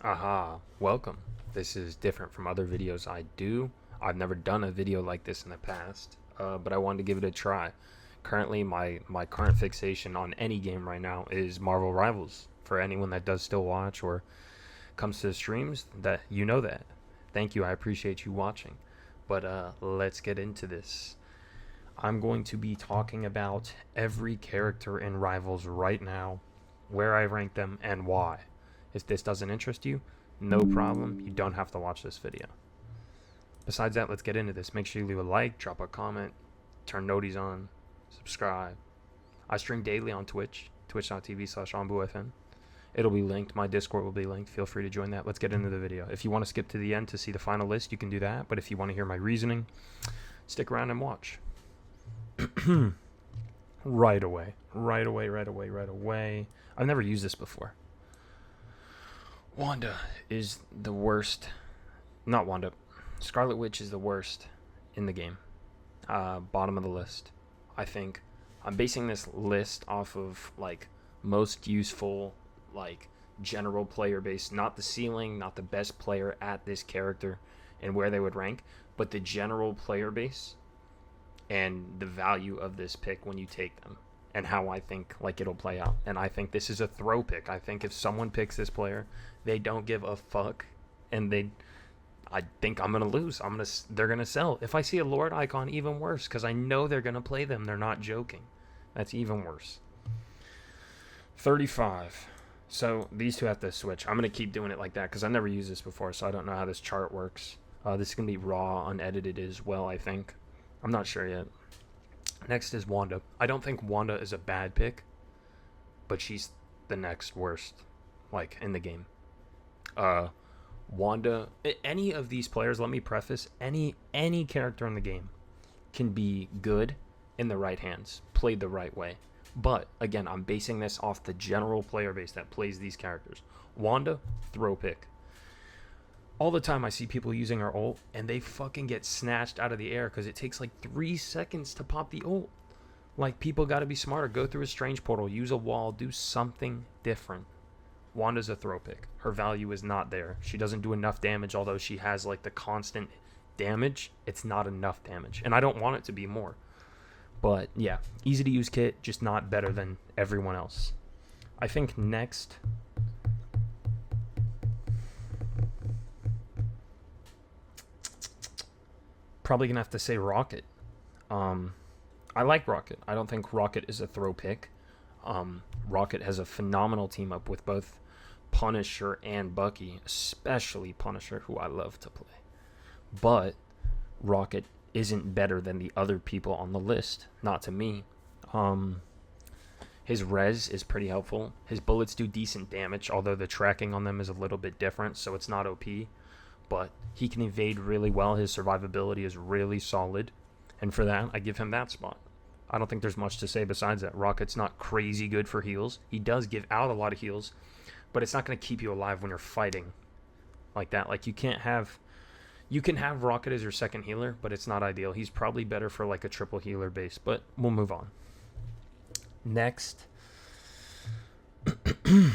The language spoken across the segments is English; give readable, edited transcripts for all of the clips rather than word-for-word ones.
Aha, welcome. This is different from other videos I do. I've never done a video like this in the past, but I wanted to give it a try. Currently, my current fixation on any game right now is Marvel Rivals. For anyone that does still watch or comes to the streams, that you know that. Thank you, I appreciate you watching. But let's get into this. I'm going to be talking about every character in Rivals right now, where I rank them, and why. If this doesn't interest you, no problem. You don't have to watch this video. Besides that, let's get into this. Make sure you leave a like, drop a comment, turn noties on, subscribe. I stream daily on Twitch, twitch.tv/onbuFN. It'll be linked. My Discord will be linked. Feel free to join that. Let's get into the video. If you want to skip to the end to see the final list, you can do that. But if you want to hear my reasoning, stick around and watch. Right away. I've never used this before. Wanda is the worst. Not Wanda. Scarlet Witch is the worst in the game. Bottom of the list. I think I'm basing this list off of like most useful, like general player base, not the ceiling, not the best player at this character and where they would rank, but the general player base and the value of this pick when you take them and how I think like it'll play out. And I think this is a throw pick. I think if someone picks this player, they don't give a fuck, and I think I'm gonna lose. They're gonna sell. If I see a Lord icon, even worse, because I know they're gonna play them. They're not joking. That's even worse. 35. So these two have to switch. I'm gonna keep doing it like that because I've never used this before, so I don't know how this chart works. This is gonna be raw, unedited as well. I think. I'm not sure yet. Next is Wanda. I don't think Wanda is a bad pick, but she's the next worst, like, in the game. Wanda, any of these players, let me preface, any character in the game can be good in the right hands, played the right way. But, again, I'm basing this off the general player base that plays these characters. Wanda, throw pick. All the time I see people using her ult, and they fucking get snatched out of the air because it takes like 3 seconds to pop the ult. Like, people got to be smarter. Go through a strange portal, use a wall, do something different. Wanda's a throw pick. Her value is not there. She doesn't do enough damage, although she has like the constant damage. It's not enough damage, and I don't want it to be more. But yeah, easy to use kit, just not better than everyone else. I think next, probably gonna have to say Rocket. I like Rocket. I don't think Rocket is a throw pick. Rocket has a phenomenal team up with both Punisher and Bucky, especially Punisher, who I love to play. But Rocket isn't better than the other people on the list, not to me. His res is pretty helpful. His bullets do decent damage, although the tracking on them is a little bit different, so it's not OP. But he can evade really well. His survivability is really solid, and for that, I give him that spot. I don't think there's much to say besides that. Rocket's not crazy good for heals. He does give out a lot of heals, but it's not going to keep you alive when you're fighting like that. Like, you can have Rocket as your second healer, but it's not ideal. He's probably better for like a triple healer base, but we'll move on. Next, I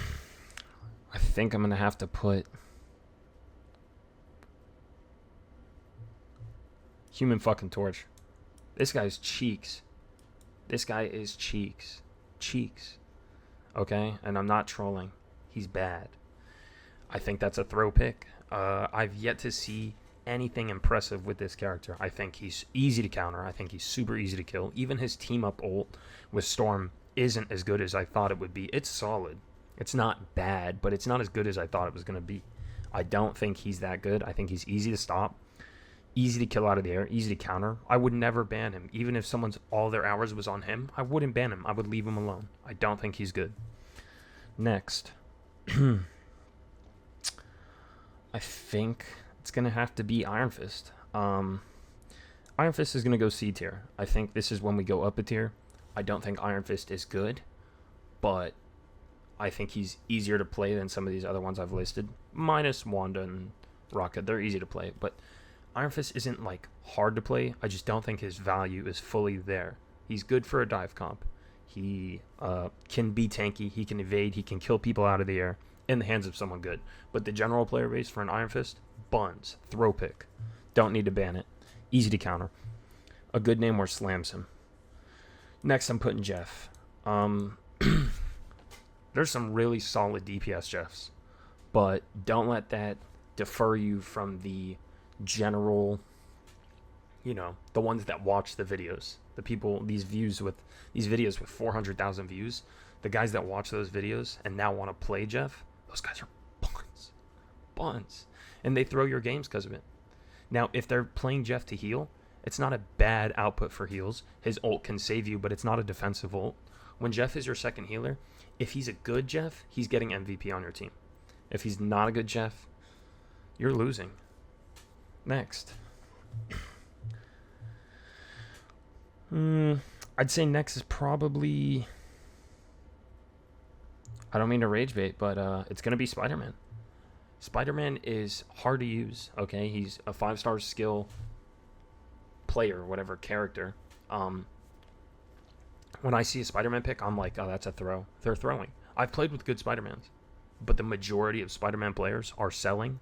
think I'm going to have to put Human fucking Torch. This guy's cheeks. This guy is cheeks. Okay? And I'm not trolling. He's bad. I think that's a throw pick. I've yet to see anything impressive with this character. I think he's easy to counter. I think he's super easy to kill. Even his team up ult with Storm isn't as good as I thought it would be. It's solid. It's not bad, but it's not as good as I thought it was going to be. I don't think he's that good. I think he's easy to stop. Easy to kill out of the air, easy to counter. I would never ban him. Even if someone's all their hours was on him, I wouldn't ban him. I would leave him alone. I don't think he's good. Next. I think it's going to have to be Iron Fist. Iron Fist is going to go C tier. I think this is when we go up a tier. I don't think Iron Fist is good, but I think he's easier to play than some of these other ones I've listed. Minus Wanda and Rocket. They're easy to play, but Iron Fist isn't like hard to play. I just don't think his value is fully there. He's good for a dive comp. He can be tanky. He can evade. He can kill people out of the air. in the hands of someone good. But the general player base for an Iron Fist, buns, throw pick. Don't need to ban it. Easy to counter. A good name where slams him. Next, I'm putting Jeff. There's some really solid DPS Jeffs, but don't let that defer you from the general, the ones that watch the videos. The people, these videos with 400,000 views, the guys that watch those videos and now want to play Jeff, those guys are buns. And they throw your games because of it. Now, if they're playing Jeff to heal, it's not a bad output for heals. His ult can save you, but it's not a defensive ult. When Jeff is your second healer, if he's a good Jeff, he's getting MVP on your team. If he's not a good Jeff, you're losing. Next. I'd say next is probably... I don't mean to rage bait, but it's going to be Spider-Man. Spider-Man is hard to use, okay? He's a 5-star skill player, whatever, character. When I see a Spider-Man pick, I'm like, oh, that's a throw. They're throwing. I've played with good Spider-Mans, but the majority of Spider-Man players are selling.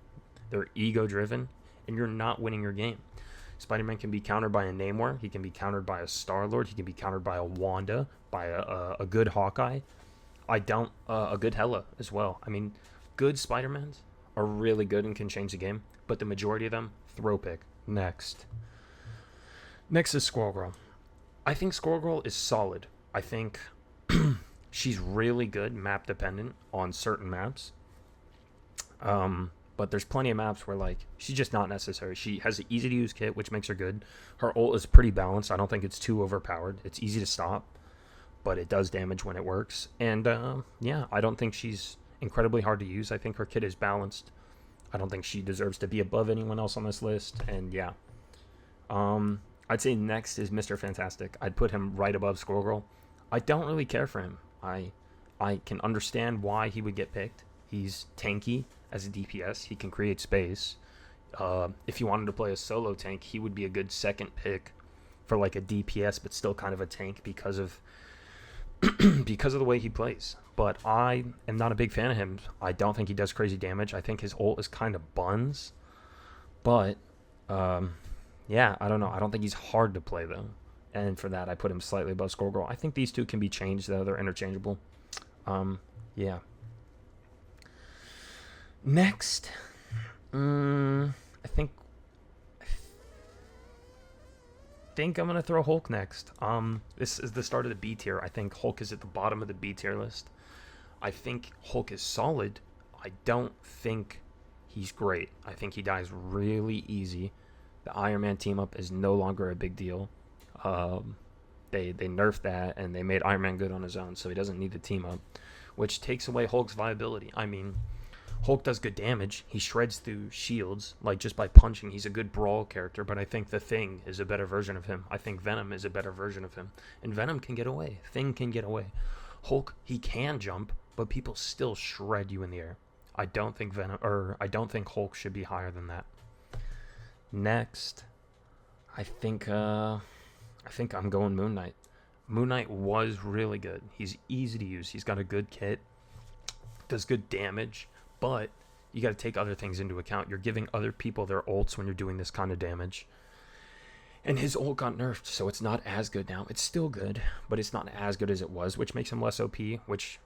They're ego-driven, and you're not winning your game. Spider-Man can be countered by a Namor. He can be countered by a Star-Lord. He can be countered by a Wanda, by a good Hawkeye. A good Hela as well. I mean, good Spider-Mans are really good and can change the game, but the majority of them, throw pick. Next is Squirrel Girl. I think Squirrel Girl is solid. I think she's really good map dependent on certain maps. But there's plenty of maps where, like, she's just not necessary. She has an easy to use kit, which makes her good. Her ult is pretty balanced. I don't think it's too overpowered. It's easy to stop, but it does damage when it works. And yeah, I don't think she's incredibly hard to use. I think her kit is balanced. I don't think she deserves to be above anyone else on this list. And yeah. I'd say next is Mr. Fantastic. I'd put him right above Squirrel Girl. I don't really care for him. I can understand why he would get picked. He's tanky as a DPS. He can create space. If you wanted to play a solo tank, he would be a good second pick for like a DPS, but still kind of a tank because of the way he plays. But I am not a big fan of him. I don't think he does crazy damage. I think his ult is kind of buns. But yeah, I don't know. I don't think he's hard to play, though. And for that, I put him slightly above Squirrel Girl. I think these two can be changed, though. They're interchangeable. Yeah. Next, I think I'm going to throw Hulk next. This is the start of the B tier. I think Hulk is at the bottom of the B tier list. I think Hulk is solid. I don't think he's great. I think he dies really easy. The Iron Man team up is no longer a big deal. They nerfed that and they made Iron Man good on his own, so he doesn't need the team up, which takes away Hulk's viability. I mean, Hulk does good damage. He shreds through shields, like just by punching. He's a good brawl character, but I think the Thing is a better version of him. I think Venom is a better version of him. And Venom can get away. Thing can get away. Hulk, he can jump, but people still shred you in the air. I don't think Hulk should be higher than that. Next, I think I'm going Moon Knight. Moon Knight was really good. He's easy to use. He's got a good kit. Does good damage. But you got to take other things into account. You're giving other people their ults when you're doing this kind of damage. And his ult got nerfed, so it's not as good now. It's still good, but it's not as good as it was, which makes him less OP, which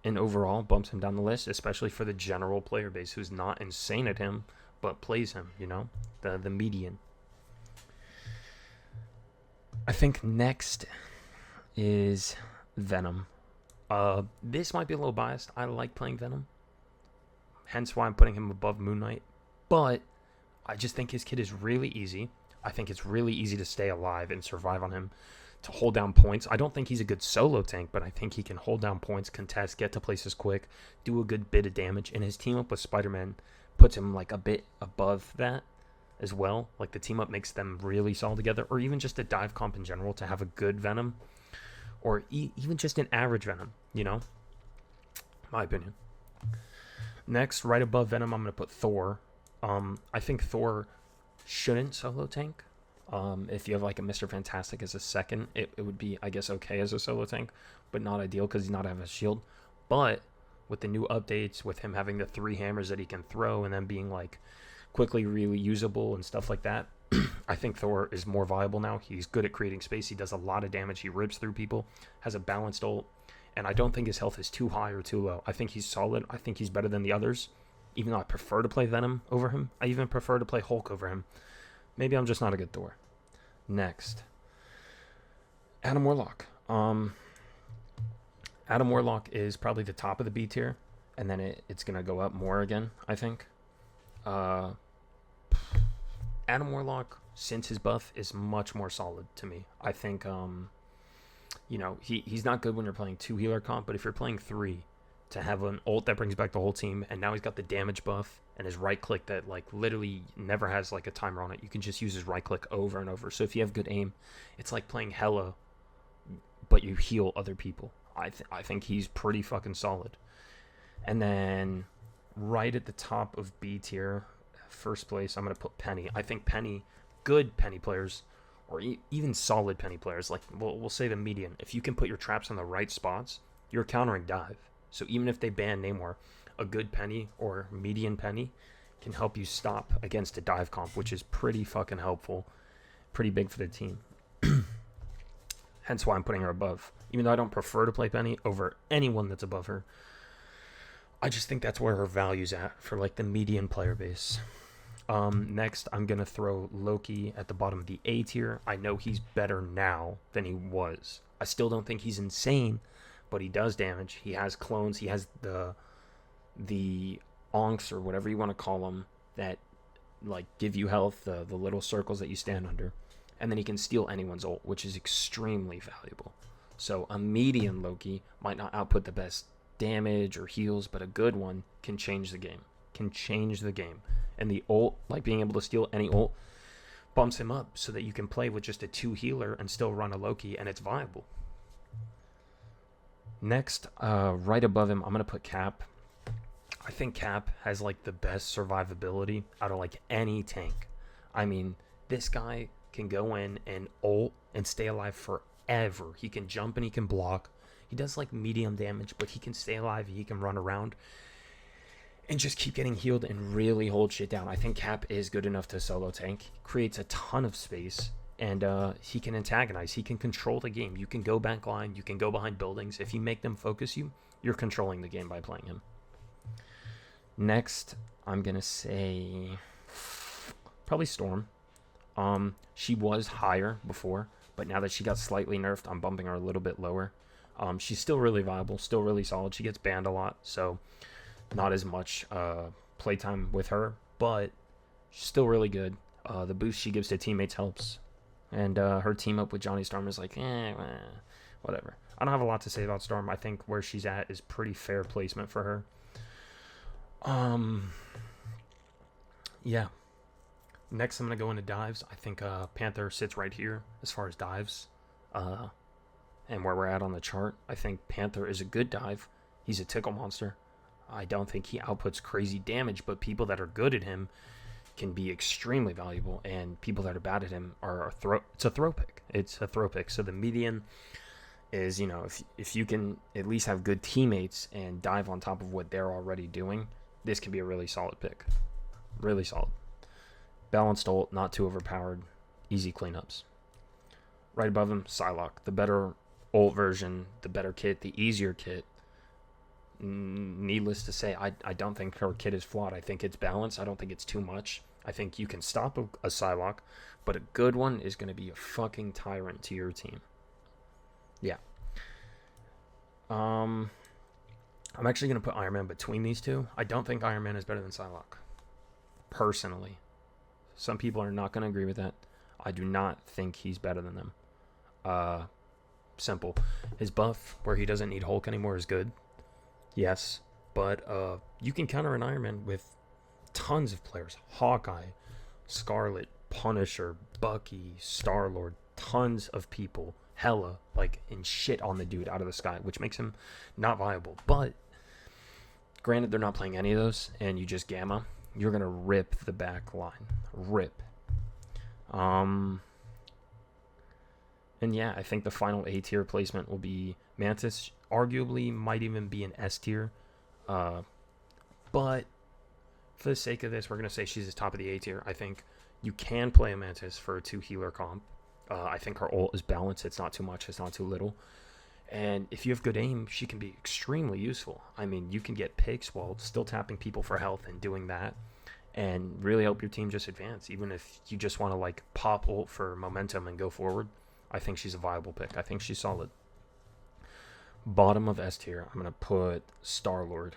in overall bumps him down the list, especially for the general player base who's not insane at him, but plays him, the median. I think next is Venom. This might be a little biased. I like playing Venom. Hence why I'm putting him above Moon Knight. But I just think his kit is really easy. I think it's really easy to stay alive and survive on him, to hold down points. I don't think he's a good solo tank, but I think he can hold down points, contest, get to places quick, do a good bit of damage. And his team up with Spider-Man puts him like a bit above that as well. Like the team up makes them really solid together. Or even just a dive comp in general to have a good Venom. Or even just an average Venom, my opinion. Next, right above Venom, I'm going to put Thor. I think Thor shouldn't solo tank. If you have like a Mr. Fantastic as a second, it would be, I guess, okay as a solo tank, but not ideal because he's not have a shield. But with the new updates, with him having the 3 hammers that he can throw and then being like quickly really usable and stuff like that. I think Thor is more viable now. He's good at creating space. He does a lot of damage. He rips through people, has a balanced ult, and I don't think his health is too high or too low. I think he's solid. I think he's better than the others, even though I prefer to play Venom over him. I even prefer to play Hulk over him. Maybe I'm just not a good Thor. Next, Adam Warlock. Adam Warlock is probably the top of the B tier, and then it's going to go up more again, I think. Adam Warlock, since his buff, is much more solid to me. I think, you know, he's not good when you're playing 2 healer comp, but if you're playing 3, to have an ult that brings back the whole team, and now he's got the damage buff, and his right click that, like, literally never has, like, a timer on it. You can just use his right click over and over. So if you have good aim, it's like playing Hela, but you heal other people. I think he's pretty fucking solid. And then right at the top of B tier, first place, I'm going to put Penny. I think Penny, good Penny players, or even solid Penny players, like we'll say the median, if you can put your traps in the right spots, you're countering dive. So even if they ban Namor, a good Penny or median Penny can help you stop against a dive comp, which is pretty fucking helpful, pretty big for the team. Hence why I'm putting her above. Even though I don't prefer to play Penny over anyone that's above her, I just think that's where her value's at for like the median player base. Next, I'm going to throw Loki at the bottom of the A tier. I know he's better now than he was. I still don't think he's insane, but he does damage. He has clones. He has the onks, or whatever you want to call them, that like give you health, the little circles that you stand under. And then he can steal anyone's ult, which is extremely valuable. So a median Loki might not output the best damage or heals, but a good one can change the game. And the ult, like being able to steal any ult, bumps him up so that you can play with just a 2 healer and still run a Loki, and it's viable. Next, right above him, I'm going to put Cap. I think Cap has like the best survivability out of like any tank. I mean, this guy can go in and ult and stay alive forever. He can jump and he can block. He does like medium damage, but he can stay alive. He can run around and just keep getting healed and really hold shit down. I think Cap is good enough to solo tank. He creates a ton of space, and he can antagonize. He can control the game. You can go back line. You can go behind buildings. If you make them focus you, you're controlling the game by playing him. Next, I'm going to say probably Storm. She was higher before, but now that she got slightly nerfed, I'm bumping her a little bit lower. She's still really viable, still really solid. She gets banned a lot, so not as much playtime with her, but she's still really good. The boost she gives to teammates helps, and her team up with Johnny Storm is like, whatever. I don't have a lot to say about Storm. I think where she's at is pretty fair placement for her. Yeah. Next, I'm going to go into dives. I think Panther sits right here as far as dives. And where we're at on the chart, I think Panther is a good dive. He's a tickle monster. I don't think he outputs crazy damage, but people that are good at him can be extremely valuable, and people that are bad at him are it's a throw pick. It's a throw pick. So the median is, you know, if you can at least have good teammates and dive on top of what they're already doing, this can be a really solid pick. Really solid. Balanced ult, not too overpowered, easy cleanups. Right above him, Psylocke, the better ult version, the better kit, the easier kit. Needless to say, I don't think her kit is flawed. I think it's balanced. I don't think it's too much. I think you can stop a Psylocke, but a good one is going to be a fucking tyrant to your team. Yeah. I'm actually going to put Iron Man between these two. I don't think Iron Man is better than Psylocke, personally. Some people are not going to agree with that. I do not think he's better than them. Simple. His buff, where he doesn't need Hulk anymore, is good. Yes. But you can counter an Iron Man with tons of players. Hawkeye, Scarlet, Punisher, Bucky, Star-Lord. Tons of people. Hela, like, and shit on the dude out of the sky, which makes him not viable. But, granted, they're not playing any of those, and you just gamma. You're going to rip the back line. Rip. And yeah, I think the final A tier placement will be Mantis. Arguably might even be an S tier. Uh, but for the sake of this, we're going to say she's the top of the A tier. I think you can play a Mantis for a 2 healer comp. I think her ult is balanced. It's not too much. It's not too little. And if you have good aim, she can be extremely useful. I mean, you can get picks while still tapping people for health and doing that, and really help your team just advance. Even if you just want to like pop ult for momentum and go forward, I think she's a viable pick. I think she's solid. Bottom of S tier, I'm going to put Star-Lord.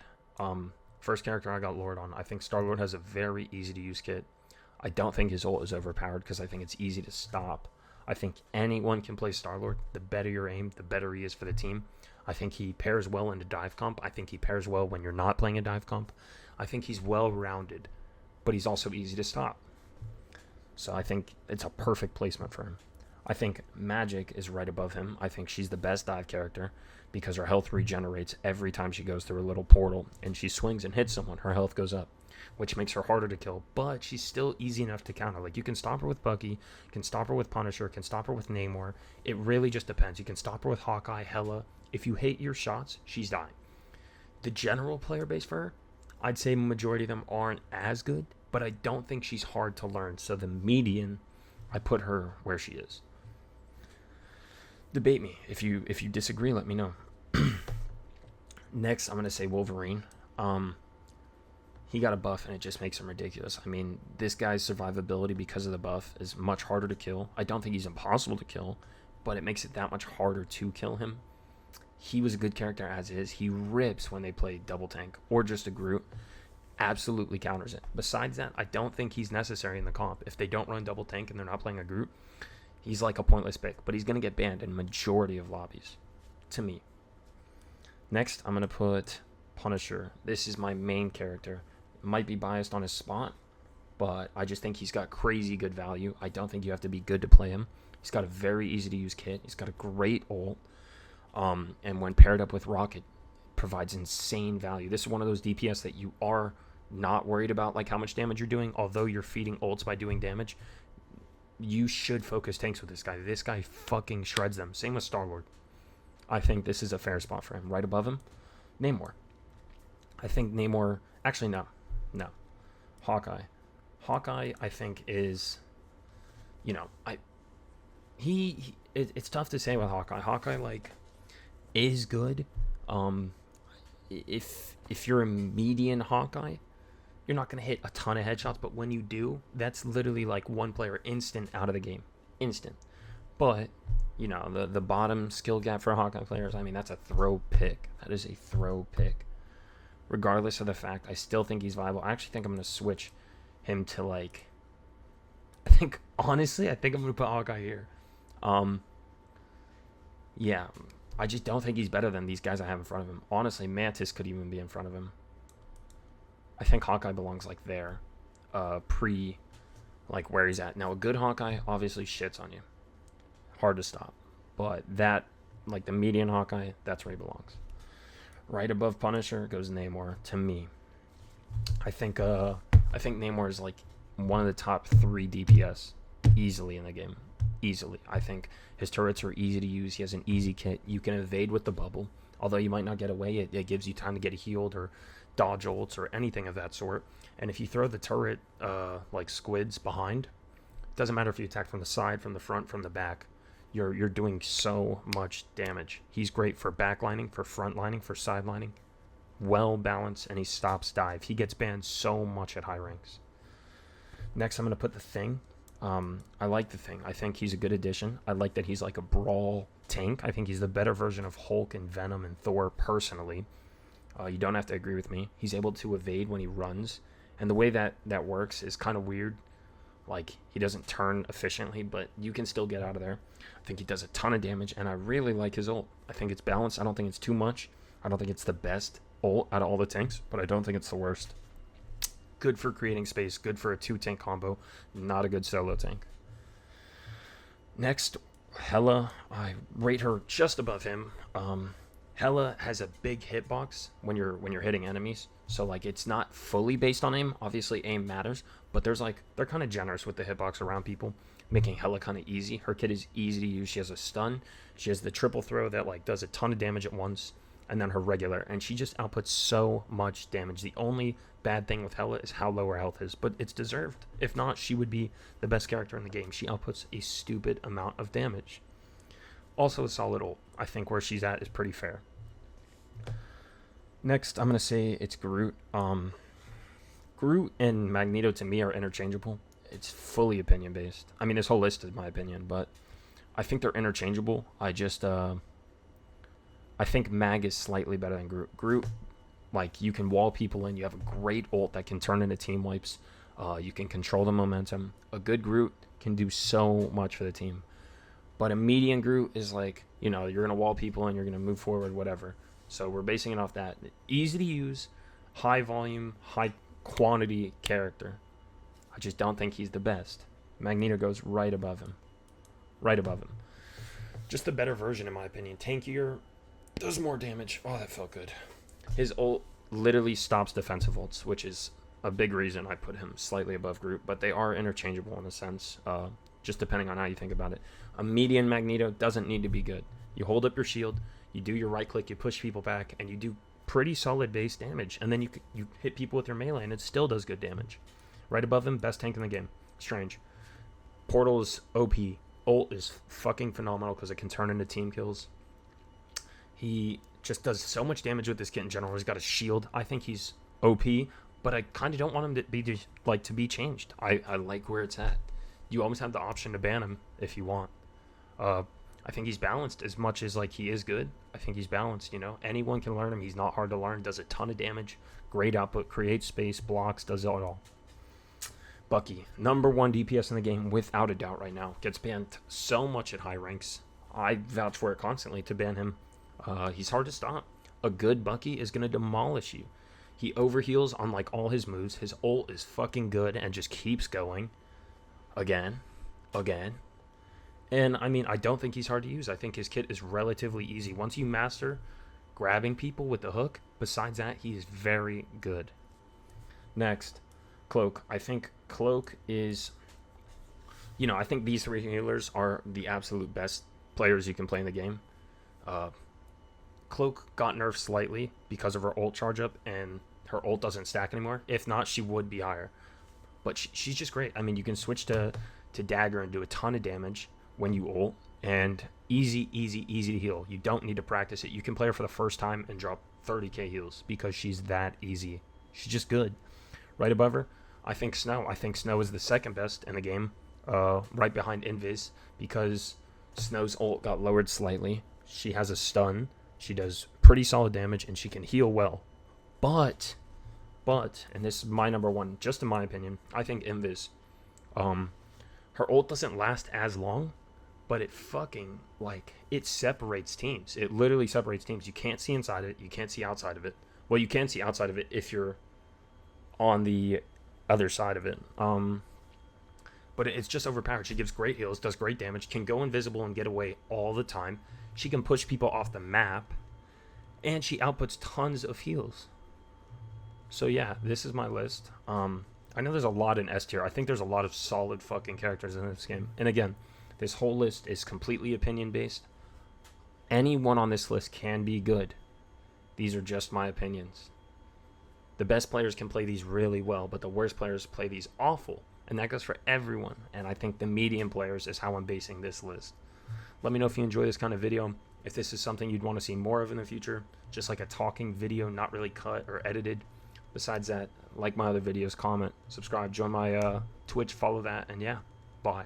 First character I got Lord on. I think Star-Lord has a very easy to use kit. I don't think his ult is overpowered because I think it's easy to stop. I think anyone can play Star-Lord. The better your aim, the better he is for the team. I think he pairs well into dive comp. I think he pairs well when you're not playing a dive comp. I think he's well-rounded, but he's also easy to stop. So I think it's a perfect placement for him. I think Magic is right above him. I think she's the best dive character because her health regenerates every time she goes through a little portal and she swings and hits someone. Her health goes up, which makes her harder to kill, but she's still easy enough to counter. Like, you can stop her with Bucky, can stop her with Punisher, can stop her with Namor. It really just depends. You can stop her with Hawkeye, Hela. If you hate your shots, she's dying. The general player base for her, I'd say majority of them aren't as good, but I don't think she's hard to learn. So the median, I put her where she is. Debate me. If you disagree, let me know. Next, I'm going to say Wolverine. He got a buff, and it just makes him ridiculous. I mean, this guy's survivability because of the buff is much harder to kill. I don't think he's impossible to kill, but it makes it that much harder to kill him. He was a good character as is. He rips when they play double tank or just a Groot. Absolutely counters it. Besides that, I don't think he's necessary in the comp. If they don't run double tank and they're not playing a Groot, he's like a pointless pick. But he's going to get banned in majority of lobbies, to me. Next, I'm going to put Punisher. This is my main character. Might be biased on his spot, but I just think he's got crazy good value. I don't think you have to be good to play him. He's got a very easy to use kit. He's got a great ult. And when paired up with Rocket, provides insane value. This is one of those DPS that you are not worried about like how much damage you're doing. Although you're feeding ults by doing damage, you should focus tanks with this guy. This guy fucking shreds them. Same with Star-Lord. I think this is a fair spot for him. Right above him, Namor. I think Namor... Actually, no. Hawkeye. Hawkeye, I think, is... You know, it's tough to say with Hawkeye. Hawkeye, like, is good. If you're a median Hawkeye, you're not going to hit a ton of headshots, but when you do, that's literally like one player instant out of the game. Instant. But, you know, the bottom skill gap for Hawkeye players, I mean, that's a throw pick. That is a throw pick. Regardless of the fact, I still think he's viable. I actually think I'm going to switch him to, like... Honestly, I think I'm going to put Hawkeye here. Yeah, I just don't think he's better than these guys I have in front of him. Honestly, Mantis could even be in front of him. I think Hawkeye belongs, like, there. Like, where he's at. Now, a good Hawkeye obviously shits on you. Hard to stop. But that, like, the median Hawkeye, that's where he belongs. Right above Punisher goes Namor, to me. I think Namor is, like, one of the top 3 DPS easily in the game. Easily. I think his turrets are easy to use. He has an easy kit. You can evade with the bubble. Although you might not get away, it gives you time to get healed or dodge ults or anything of that sort. And if you throw the turret, like squids behind, doesn't matter if you attack from the side, from the front, from the back. You're doing so much damage. He's great for backlining, for frontlining, for sidelining. Well balanced, and he stops dive. He gets banned so much at high ranks. Next, I'm going to put the Thing. I like the Thing. I think he's a good addition. I like that he's like a brawl tank. I think he's the better version of Hulk and Venom and Thor personally. You don't have to agree with me. He's able to evade when he runs. And the way that works is kind of weird. Like, he doesn't turn efficiently, but you can still get out of there. I think he does a ton of damage, and I really like his ult. I think it's balanced. I don't think it's too much. I don't think it's the best ult out of all the tanks, but I don't think it's the worst. Good for creating space. Good for a 2-tank combo. Not a good solo tank. Next, Hela. I rate her just above him. Hela has a big hitbox when you're hitting enemies. So, like, it's not fully based on aim. Obviously, aim matters. But they're kind of generous with the hitbox around people, making Hela kind of easy. Her kit is easy to use. She has a stun. She has the triple throw that, like, does a ton of damage at once. and then her regular, and she just outputs so much damage. The only bad thing with Hela is how low her health is, but it's deserved. If not, she would be the best character in the game. She outputs a stupid amount of damage. Also a solid ult. I think where she's at is pretty fair. Next, I'm going to say it's Groot. Groot and Magneto to me are interchangeable. It's fully opinion based. I mean, this whole list is my opinion, but I think they're interchangeable. I think Mag is slightly better than Groot. Groot, like, you can wall people in. You have a great ult that can turn into team wipes. You can control the momentum. A good Groot can do so much for the team. But a median Groot is like, you know, you're going to wall people and you're going to move forward, whatever. So we're basing it off that. Easy to use, high volume, high quantity character. I just don't think he's the best. Magneto goes right above him. Right above him. Just the better version, in my opinion. Tankier, does more damage. Oh, that felt good. His ult literally stops defensive ults, which is a big reason I put him slightly above Groot. But they are interchangeable in a sense, just depending on how you think about it. A median Magneto doesn't need to be good. You hold up your shield, you do your right click, you push people back, and you do pretty solid base damage. And then you hit people with your melee, and it still does good damage. Right above him, best tank in the game. Strange. Portal is OP. Ult is fucking phenomenal because it can turn into team kills. He just does so much damage with this kit in general. He's got a shield. I think he's OP, but I kind of don't want him to be changed. I like where it's at. You always have the option to ban him if you want. I think he's balanced as much as like he is good. I think he's balanced, you know. Anyone can learn him. He's not hard to learn. Does a ton of damage. Great output. Creates space. Blocks. Does it all. Bucky, number 1 DPS in the game without a doubt right now. Gets banned so much at high ranks. I vouch for it constantly to ban him. He's hard to stop. A good Bucky is going to demolish you. He overheals on like all his moves. His ult is fucking good and just keeps going. Again. And I mean, I don't think he's hard to use. I think his kit is relatively easy. Once you master grabbing people with the hook, besides that, he is very good. Next, Cloak. I think Cloak is, you know, I think these 3 healers are the absolute best players you can play in the game. Cloak got nerfed slightly because of her ult charge up, and her ult doesn't stack anymore. If not, she would be higher. But she's just great. I mean, you can switch to Dagger and do a ton of damage when you ult, and easy to heal. You don't need to practice it. You can play her for the first time and drop 30k heals because she's that easy. She's just good. Right above her, I think Snow. I think Snow is the second best in the game, right behind Invis, because Snow's ult got lowered slightly. She has a stun. She does pretty solid damage, and she can heal well. But, and this is my number 1, just in my opinion, I think Invis, her ult doesn't last as long, but it fucking, like, it separates teams. It literally separates teams. You can't see inside of it. You can't see outside of it. Well, you can see outside of it if you're on the other side of it. But it's just overpowered. She gives great heals, does great damage, can go invisible and get away all the time. She can push people off the map, and she outputs tons of heals. So yeah, this is my list. I know there's a lot in S tier. I think there's a lot of solid fucking characters in this game. And again, this whole list is completely opinion based. Anyone on this list can be good. These are just my opinions. The best players can play these really well, but the worst players play these awful. And that goes for everyone. And I think the medium players is how I'm basing this list. Let me know if you enjoy this kind of video. If this is something you'd want to see more of in the future. Just like a talking video, not really cut or edited. Besides that, like my other videos, comment, subscribe, join my Twitch, follow that, and yeah, bye.